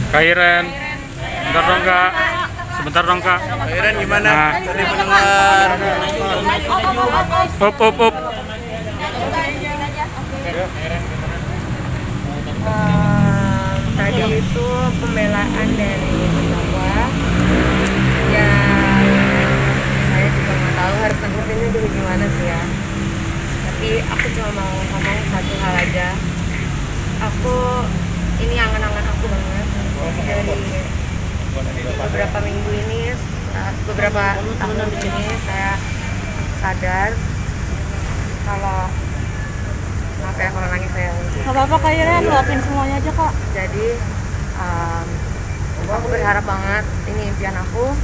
Kairen, bentar dong kak, sebentar dong kak. Kairen gimana? Nah. Tadi mendengar. Up. Tadi itu pembelaan dari terdakwa. Ya, saya juga nggak tahu harus nanggepinnya dulu gimana sih ya. Tapi aku cuma mau ngomong satu hal aja. Ini angan-angan aku banget dari beberapa minggu ini, beberapa tahun ini saya sadar kalau maaf ya kalau nangis saya. Gak apa-apa Kak Iren, luapin semuanya aja Kak. Jadi aku berharap banget, ini impian aku,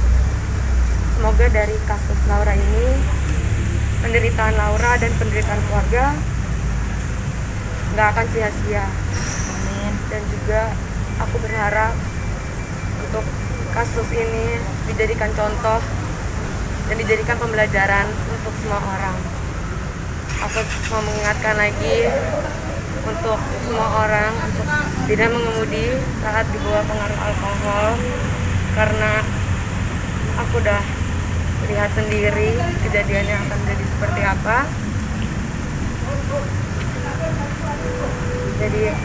semoga dari kasus Laura ini, penderitaan Laura dan penderitaan keluarga nggak akan sia-sia. Amin. Dan juga aku berharap untuk kasus ini dijadikan contoh dan dijadikan pembelajaran untuk semua orang. Aku mau mengingatkan lagi untuk semua orang untuk tidak mengemudi saat di bawah pengaruh alkohol, karena aku udah lihat sendiri kejadiannya akan menjadi seperti apa. Jadi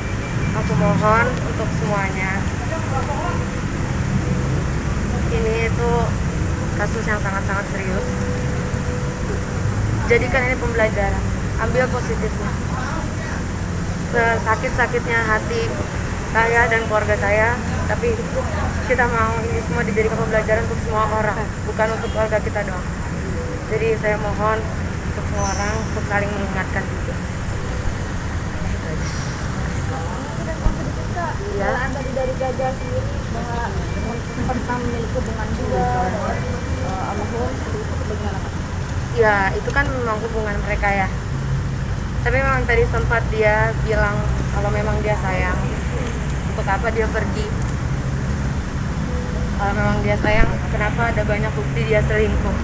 aku mohon untuk semuanya, ini itu kasus yang sangat-sangat serius. Jadikan ini pembelajaran, ambil positifnya. Sesakit-sakitnya hati saya dan keluarga saya, tapi kita mau ini semua dijadikan pembelajaran untuk semua orang, bukan untuk keluarga kita doang. Jadi saya mohon untuk semua orang untuk saling mengingatkan juga. Ya. Tadi dari Gaga sendiri bahwa pernah memiliki hubungan juga almarhum, seperti itu bagaimana Kak? Ya, itu kan memang hubungan mereka ya. Tapi memang tadi sempat dia bilang kalau memang dia sayang, untuk apa dia pergi? Kalau memang dia sayang, kenapa ada banyak bukti dia selingkuh?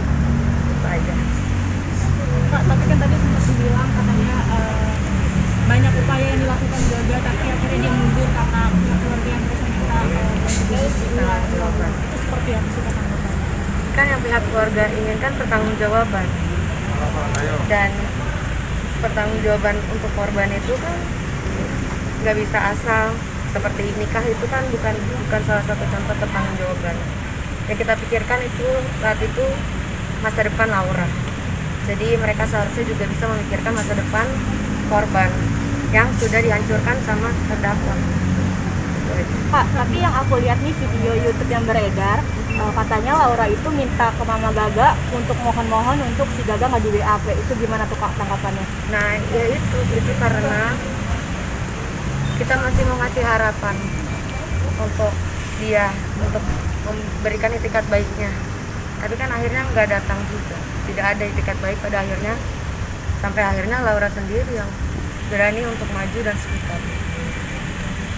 Itu aja. Kak, tapi kan tadi sempat dibilang katanya banyak upaya yang dilakukan Gaga, tapi akhirnya dia mundur karena pihak keluarga yang terus minta itu seperti apa sih tanggapannya? Kan yang pihak keluarga inginkan pertanggungjawaban, dan pertanggungjawaban untuk korban itu kan nggak bisa asal. Seperti nikah itu kan bukan salah satu contoh pertanggungjawaban. Yang kita pikirkan itu saat itu masa depan Laura. Jadi mereka seharusnya juga bisa memikirkan masa depan korban yang sudah dihancurkan sama terdakwa. Pak, tapi yang aku lihat nih video YouTube yang beredar, katanya Laura itu minta ke Mama Gaga untuk mohon-mohon untuk si Gaga nggak di WAP. Itu gimana tuh Kak tanggapannya? Nah, ya itu karena kita masih mau ngasih harapan untuk dia, untuk memberikan itikat baiknya. Tapi kan akhirnya nggak datang juga, tidak ada itikat baik pada akhirnya, sampai akhirnya Laura sendiri yang berani untuk maju dan speak up.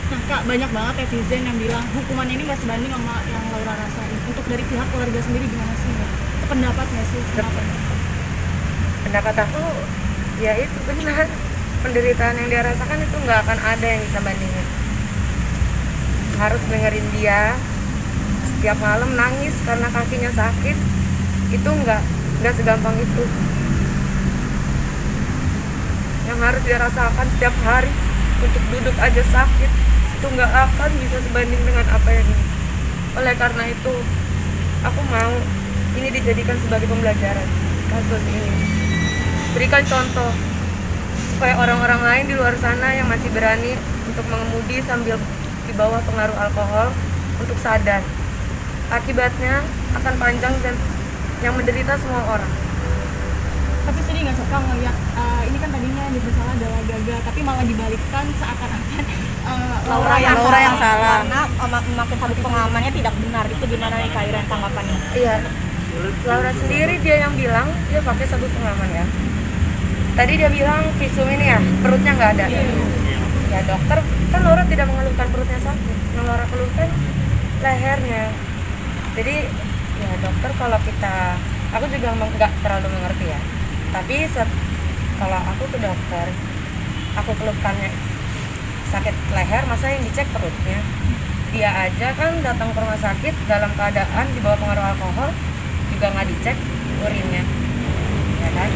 Nah Kak, banyak banget netizen yang bilang hukuman ini nggak sebanding sama yang Laura rasain. Untuk dari pihak keluarga sendiri gimana sih Mbak? Itu pendapat nggak sih? Kenapa? Pendapat aku, ya itu benar. Penderitaan yang dia rasakan itu nggak akan ada yang bisa bandingin. Harus dengerin dia setiap malam nangis karena kakinya sakit, itu nggak segampang itu. Yang harus dia rasakan setiap hari untuk duduk aja sakit, itu nggak akan bisa sebanding dengan apa yang ini. Oleh karena itu, aku mau ini dijadikan sebagai pembelajaran kasus ini. Berikan contoh supaya orang-orang lain di luar sana yang masih berani untuk mengemudi sambil di bawah pengaruh alkohol untuk sadar. Akibatnya akan panjang dan yang menderita semua orang. Tapi sedih nggak sih Kak ngeliat ini kan tadinya yang bersalah adalah Gaga, tapi malah dibalikkan seakan-akan Laura yang salah karena memakai sabuk pengamannya tidak benar. Itu gimana nih Kak Iren tanggapannya? Iya, Laura sendiri dia yang bilang dia pakai sabuk pengaman ya. Tadi dia bilang visum ini ya, perutnya nggak ada. Ya dokter, kan Laura tidak mengeluhkan perutnya sakit, yang Laura keluhkan lehernya. Jadi ya dokter, kalau aku juga nggak terlalu mengerti ya. Tapi kalau aku ke dokter, aku keluhkannya sakit leher, masa yang dicek perutnya? Dia aja kan datang ke rumah sakit dalam keadaan di bawah pengaruh alkohol, juga nggak dicek urinnya, ya kan?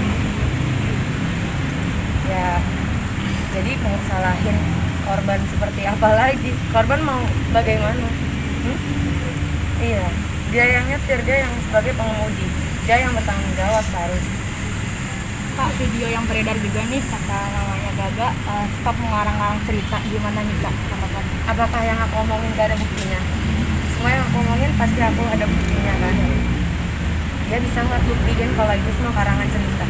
Ya, jadi mau salahin korban seperti apa lagi? Korban mau bagaimana? Iya, dia yang nyetir, dia yang sebagai pengemudi, dia yang bertanggung jawab seharusnya. Kak, video yang beredar juga nih kata namanya Gaga, stop mengarang-arang cerita, gimana nih Kak? Apakah yang aku omongin gak ada buktinya? Semua yang aku omongin pasti aku ada buktinya kan? Dia bisa nggak buktiin kalau itu semua karangan cerita?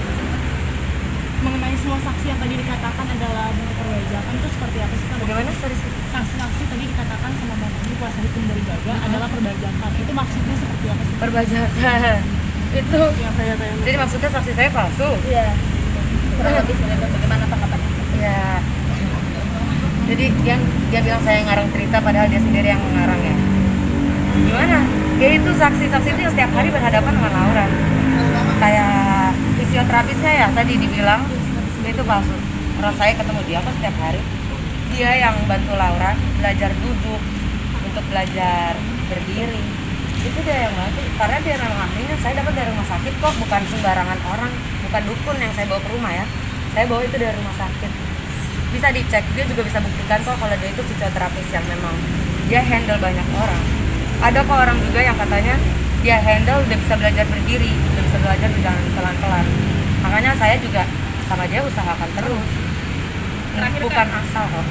Mengenai semua saksi yang tadi dikatakan adalah bentuk perbajakan, itu seperti apa sih Kak? Bagaimana? Sorry. Saksi-saksi tadi dikatakan sama Bang Andi, kuasa hukum dari Gaga adalah perbajakan, itu maksudnya seperti apa sih? Perbajakan itu Yang saya tanya. jadi maksudnya saksi saya palsu? Iya. Kurang lebih seperti itu. Bagaimana tanggapannya? Ya, jadi dia bilang saya ngarang cerita padahal dia sendiri yang mengarang ya. Gimana? Ya itu saksi-saksi itu yang setiap hari berhadapan dengan Laura. Kayak fisioterapisnya ya tadi dibilang itu palsu. Orang saya ketemu dia kok setiap hari. Dia yang bantu Laura belajar duduk, untuk belajar berdiri. Itu dia yang bantu, karena dia memang ahlinya. Saya dapat dari rumah sakit kok, bukan sembarangan orang, bukan dukun yang saya bawa ke rumah ya. Saya bawa itu dari rumah sakit. Bisa dicek, dia juga bisa buktikan kok kalau dia itu fisioterapis yang memang dia handle banyak orang. Ada kok orang juga yang katanya dia handle udah bisa belajar berdiri, udah bisa belajar berjalan pelan-pelan. Makanya saya juga sama dia usahakan terus. Terakhir, Bukan Kak. asal kok.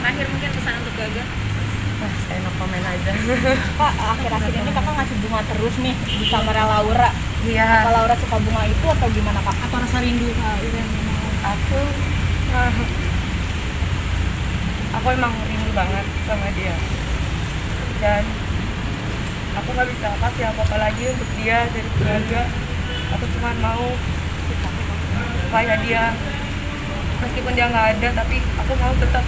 Terakhir mungkin pesan untuk Gaga. Nah, saya no komen aja. Kak, akhir-akhir ini Kakak ngasih bunga terus nih di kamera Laura. Iya. Apa Laura suka bunga itu atau gimana Kak? Atau rasa rindu Kak? Aku aku emang rindu banget sama dia, dan aku nggak bisa kasih apa-apa lagi untuk dia dari keluarga. Aku cuma mau supaya dia, meskipun dia nggak ada, tapi aku mau tetap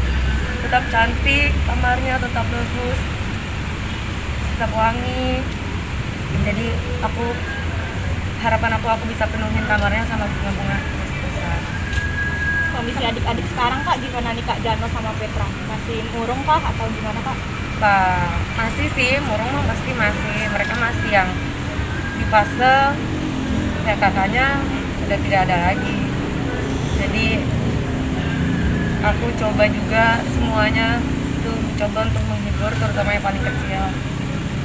cantik, kamarnya tetap bagus, tetap wangi. Jadi harapan aku bisa penuhin kamarnya sama bunga-bunga besar. Kondisi adik-adik sekarang Kak gimana nih Kak, Jano sama Petra? Masih murung kah atau gimana Kak? Masih sih, murung mah pasti masih. Mereka masih yang di fase kayak kakaknya sudah tidak ada lagi. Jadi aku coba juga semuanya tuh, coba untuk menghibur, terutama yang paling kecil.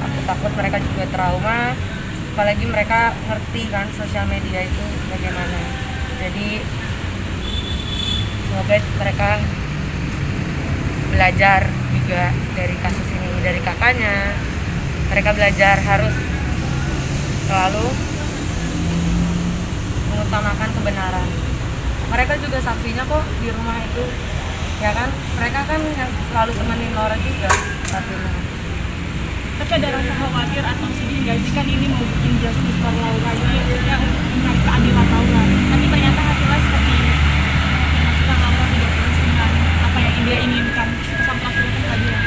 Aku takut mereka juga trauma, apalagi mereka ngerti kan sosial media itu bagaimana. Jadi semoga mereka belajar juga dari kasus ini, dari kakaknya. Mereka belajar harus selalu mengutamakan kebenaran. Mereka juga saksinya kok di rumah itu, ya kan? Mereka kan yang selalu temenin Laura juga saksinya. Tapi ada rasa khawatir atau sedih nggak sih kan ini mau bikin justice for Laura ini yang mencari keadilan Laura, tapi ternyata hasilnya seperti ini. Maksudnya Laura tidak terus dengan apa yang dia inginkan, sampai akhirnya keadilan.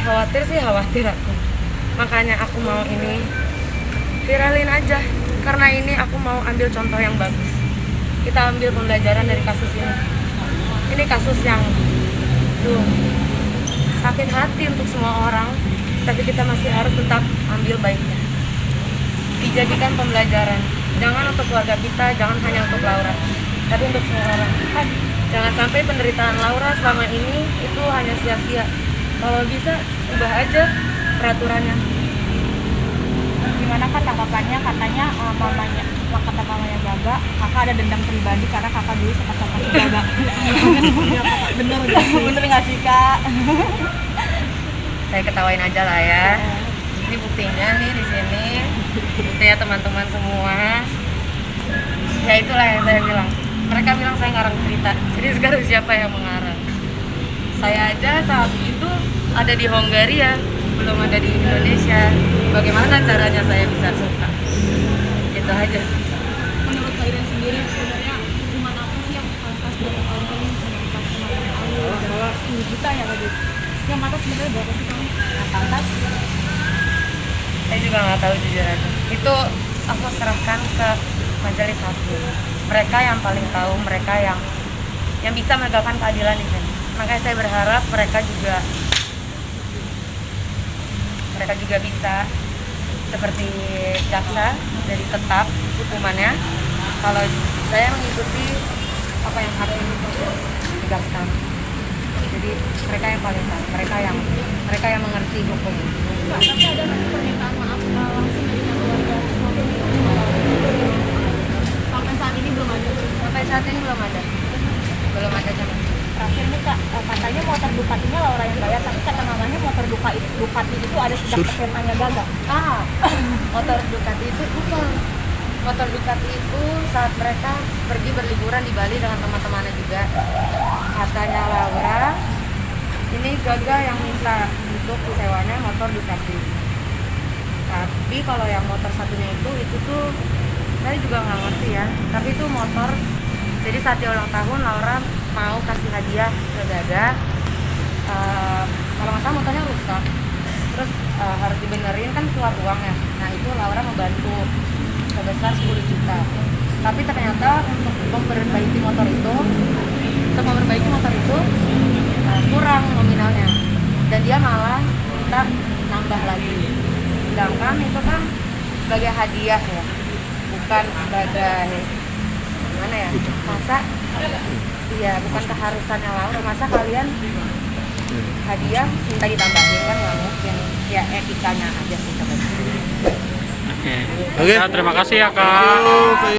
Khawatir sih, khawatir aku. Makanya aku mau ini viralin aja, karena ini aku mau ambil contoh yang bagus. Kita ambil pembelajaran dari kasus ini. Ini kasus yang sakit hati untuk semua orang, tapi kita masih harus tetap ambil baiknya. Dijadikan pembelajaran, jangan untuk keluarga kita, jangan hanya untuk Laura, tapi untuk semua orang. Jangan sampai penderitaan Laura selama ini itu hanya sia-sia. Kalau bisa ubah aja peraturannya. Gimana Kak tanggapannya, katanya kata mamanya Gaga, kakak ada dendam pribadi karena kakak dulu sempat sama si Gaga. Bener gak sih? Bener gak sih Kak? Saya ketawain aja lah ya. Ini buktinya nih di sini. Buktinya teman-teman semua. Ya itulah yang saya bilang. Mereka bilang saya ngarang cerita. Jadi sekarang siapa yang mengarang? Saya aja saat itu ada di Hongaria, belum ada di Indonesia. Bagaimana caranya saya bisa suka? Itu aja. Menurut Kak Iren sendiri sebenarnya hukuman apa sih yang pantas dilakukan menangkap kematian Alwi 10 juta ya tadi? Yang pantas sebenarnya berapa sih kamu? Yang pantas? Saya juga nggak tahu jujur aja. Itu aku serahkan ke majelis hakim. Mereka yang paling tahu, mereka yang bisa menegakkan keadilan di sini. Makanya saya berharap mereka juga bisa seperti jaksa, jadi tetap hukumannya. Kalau saya mengikuti apa yang hakim tegaskan, jadi mereka yang paling tahu, mereka yang mengerti hukum. Pak, tapi ada masih permintaan maaf langsung dari keluarga sesuatu sampai saat ini belum ada. Sampai saat ini belum ada sama. Terakhir nih Kak, katanya motor Ducatinya Laura yang bayar, tapi kata mamanya motor Ducati itu ada sejak SMA-nya Gaga. Motor Ducati itu bukan. Motor Ducati itu saat mereka pergi berliburan di Bali dengan teman-temannya juga. Katanya Laura, ini Gaga yang minta untuk sewanya motor Ducati. Tapi kalau yang motor satunya itu tuh saya juga nggak ngerti ya. Tapi itu motor. Jadi saat dia ulang tahun, Laura mau kasih hadiah ke Gaga. Kalau nggak salah motornya rusak, terus harus dibenerin kan keluar uang ya. Nah itu Laura membantu sebesar 10 juta. Tapi ternyata untuk memperbaiki motor itu kurang nominalnya, dan dia malah minta nambah lagi. Sedangkan itu kan sebagai hadiah ya, bukan sebagai gimana ya? Masa iya, bukan keharusannya Laura. Masa kalian hadiah minta ditambahin, kan nggak mungkin. Ya etikanya aja sih sebenarnya. Oke. Ya, terima kasih ya Kak.